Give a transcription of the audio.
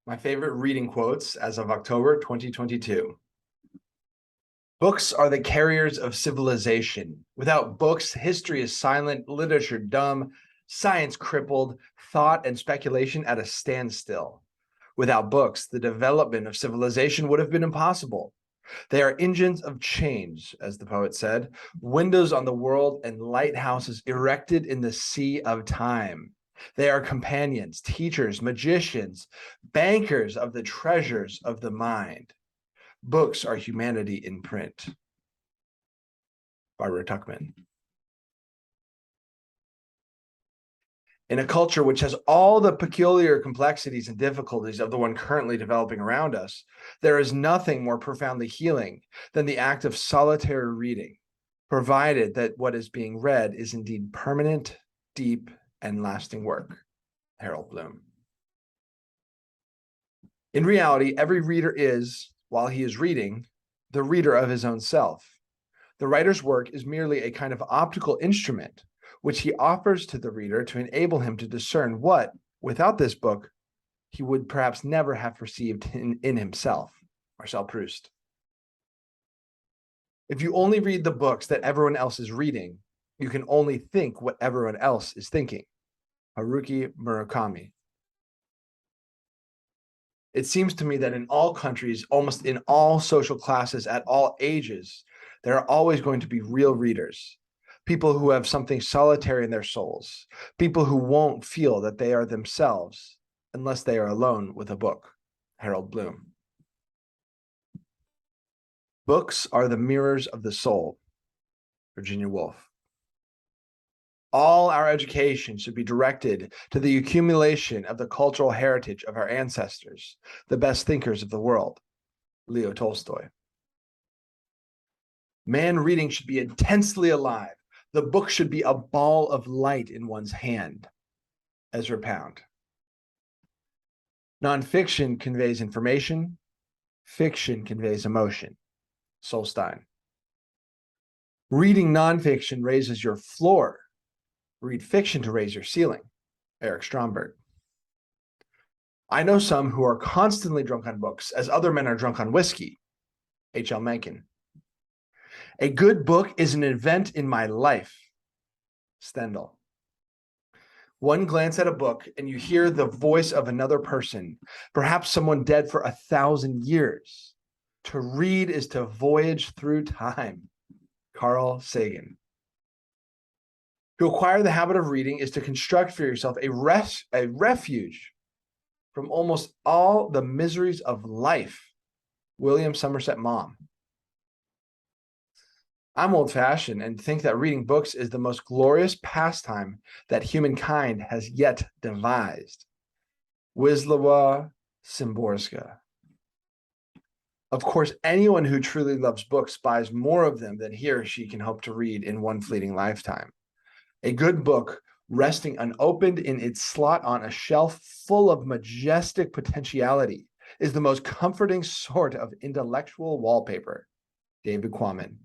My favorite reading quotes as of October 2022. Books are the carriers of civilization. Without books, history is silent, literature dumb, science crippled, thought and speculation at a standstill. Without books, the development of civilization would have been impossible. They are engines of change, as the poet said, windows on the world and lighthouses erected in the sea of time. They are companions, teachers, magicians, bankers of the treasures of the mind. Books are humanity in print. By Tuchman. In a culture which has all the peculiar complexities and difficulties of the one currently developing around us, there is nothing more profoundly healing than the act of solitary reading, provided that what is being read is indeed permanent, deep, and lasting work. Harold Bloom. In reality, every reader is, while he is reading, the reader of his own self. The writer's work is merely a kind of optical instrument which he offers to the reader to enable him to discern what, without this book, he would perhaps never have perceived in himself. Marcel Proust. If you only read the books that everyone else is reading, you can only think what everyone else is thinking. Haruki Murakami. It seems to me that in all countries, almost in all social classes, at all ages, there are always going to be real readers. People who have something solitary in their souls, people who won't feel that they are themselves unless they are alone with a book. Harold Bloom. Books are the mirrors of the soul. Virginia Woolf. All our education should be directed to the accumulation of the cultural heritage of our ancestors, the best thinkers of the world. Leo Tolstoy. Man reading should be intensely alive. The book should be a ball of light in one's hand. Ezra Pound. Nonfiction conveys information. Fiction conveys emotion. Solstein. Reading nonfiction raises your floor. Read fiction to raise your ceiling. Eric Stromberg. I know some who are constantly drunk on books, as other men are drunk on whiskey. H.L. Mencken. A good book is an event in my life. Stendhal. One glance at a book and you hear the voice of another person, perhaps someone dead for 1,000 years. To read is to voyage through time. Carl Sagan. To acquire the habit of reading is to construct for yourself a refuge from almost all the miseries of life. William Somerset Maugham. I'm old-fashioned and think that reading books is the most glorious pastime that humankind has yet devised. Wisława Szymborska. Of course, anyone who truly loves books buys more of them than he or she can hope to read in one fleeting lifetime. A good book, resting unopened in its slot on a shelf full of majestic potentiality, is the most comforting sort of intellectual wallpaper. David Quammen.